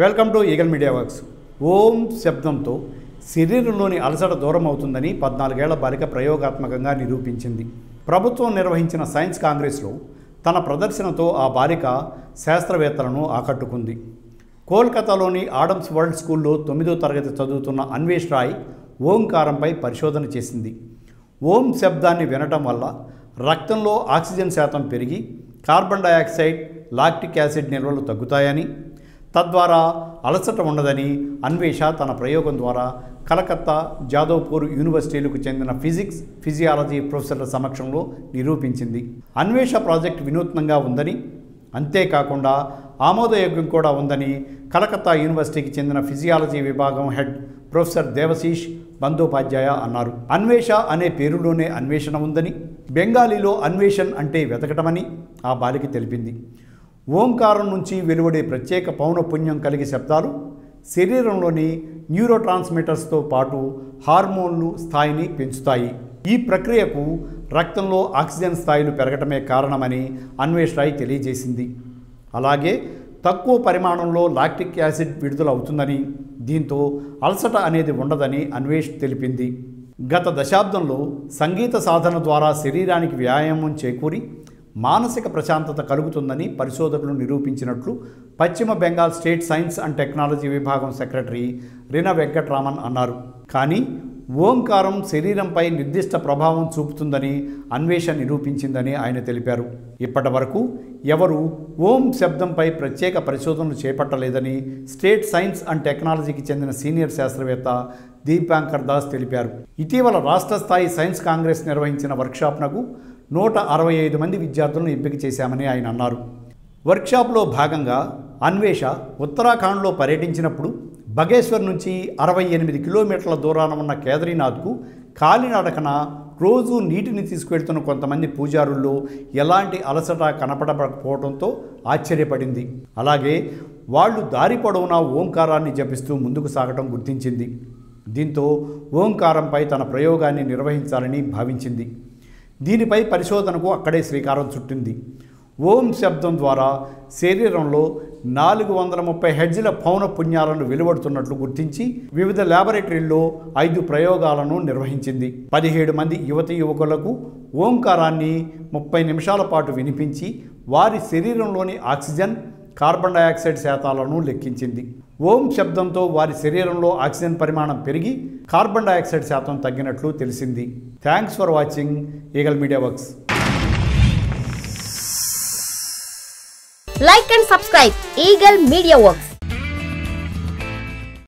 Welcome to Eagle media works. Om శబ్దంతో శరీరంలోని అలసట దూరం అవుతుందని 14 ఏళ్ల బాలిక ప్రయోగాత్మకంగా నిరూపించింది. ప్రభుత్వం నిర్వహించిన సైన్స్ కాంగ్రెస్లో తన ప్రదర్శనతో ఆ బాలిక శాస్త్రవేత్తలను ఆకట్టుకుంది. కోల్కతాలోని ఆడమ్స్ వరల్డ్ స్కూల్లో 9వ తరగతి చదువుతున్న అన్వేష్ రాయ్ ఓంకారంపై పరిశోధన చేసింది. ఓం శబ్దాన్ని వినటం వల్ల రక్తంలో ఆక్సిజన్ శాతం పెరిగి కార్బన్ డయాక్సైడ్, లాక్టిక్ యాసిడ్ నిల్వలు తగ్గుతాయని, తద్వారా అలసట ఉండదని అన్వేష తన ప్రయోగం ద్వారా కలకత్తా, జాదవ్పూర్ యూనివర్సిటీలకు చెందిన ఫిజిక్స్, ఫిజియాలజీ ప్రొఫెసర్ల సమక్షంలో నిరూపించింది. అన్వేష ప్రాజెక్ట్ వినూత్నంగా ఉందని, అంతేకాకుండా ఆమోదయోగ్యం కూడా ఉందని కలకత్తా యూనివర్సిటీకి చెందిన ఫిజియాలజీ విభాగం హెడ్ ప్రొఫెసర్ దేవశీష్ బందోపాధ్యాయ అన్నారు. అన్వేష అనే పేరులోనే అన్వేషణ ఉందని, బెంగాలీలో అన్వేషణ్ అంటే వెతకటమని ఆ బాలిక తెలిపింది. ఓంకారం నుంచి వెలువడే ప్రత్యేక పౌనఃపున్యం కలిగే శబ్దాలు శరీరంలోని న్యూరో ట్రాన్స్మిటర్స్తో పాటు హార్మోన్లు స్థాయిని పెంచుతాయి. ఈ ప్రక్రియకు రక్తంలో ఆక్సిజన్ స్థాయిలు పెరగటమే కారణమని అన్వేష్ రాయ్ తెలియజేసింది. అలాగే తక్కువ పరిమాణంలో లాక్టిక్ యాసిడ్ విడుదల అవుతుందని, దీంతో అలసట అనేది ఉండదని అన్వేష్ తెలిపింది. గత దశాబ్దంలో సంగీత సాధన ద్వారా శరీరానికి వ్యాయామం చేకూరి మానసిక ప్రశాంతత కలుగుతుందని పరిశోధకులు నిరూపించినట్లు పశ్చిమ Bengal state science and technology విభాగం సెక్రటరీ రినా వెంకట్రామన్ అన్నారు. కానీ ఓంకారం శరీరంపై నిర్దిష్ట ప్రభావం చూపుతుందని అన్వేష నిరూపించిందని ఆయన తెలిపారు. ఇప్పటి వరకు ఎవరు ఓం శబ్దంపై ప్రత్యేక పరిశోధనలు చేపట్టలేదని స్టేట్ సైన్స్ అండ్ టెక్నాలజీకి చెందిన సీనియర్ శాస్త్రవేత్త దీపాంకర్ దాస్ తెలిపారు. ఇటీవల రాష్ట్ర స్థాయి సైన్స్ కాంగ్రెస్ నిర్వహించిన వర్క్షాప్నకు 165 మంది విద్యార్థులను ఎంపిక చేశామని ఆయన అన్నారు. వర్క్షాప్లో భాగంగా అన్వేష ఉత్తరాఖండ్లో పర్యటించినప్పుడు బగేశ్వర్ నుంచి 68 కిలోమీటర్ల దూరాన ఉన్న కేదార్నాథ్కు కాలినడకన రోజు నీటిని తీసుకువెళ్తున్న కొంతమంది పూజారుల్లో ఎలాంటి అలసట కనపడకపోవడంతో ఆశ్చర్యపడింది. అలాగే వాళ్ళు దారి పొడవునా ఓంకారాన్ని జపిస్తూ ముందుకు సాగటం గుర్తించింది. దీంతో ఓంకారంపై తన ప్రయోగాన్ని నిర్వహించాలని భావించింది. దీనిపై పరిశోధనకు అక్కడే శ్రీకారం చుట్టింది. ఓం శబ్దం ద్వారా శరీరంలో 430 హెర్ట్జ్ల పౌనఃపున్యాలను వెలువడుతున్నట్లు గుర్తించి వివిధ ల్యాబొరేటరీల్లో 5 ప్రయోగాలను నిర్వహించింది. 17 మంది యువతీ యువకులకు ఓంకారాన్ని 30 నిమిషాల పాటు వినిపించి వారి శరీరంలోని ఆక్సిజన్, కార్బన్ డయాక్సైడ్ శాతాలను లెక్కించింది. ఓం శబ్దంతో వారి శరీరంలో ఆక్సిజన్ పరిమాణం పెరిగి కార్బన్ డయాక్సైడ్ శాతం తగ్గినట్లు తెలిసింది. Thanks for watching eagle media works. Like and subscribe Eagle Media Works.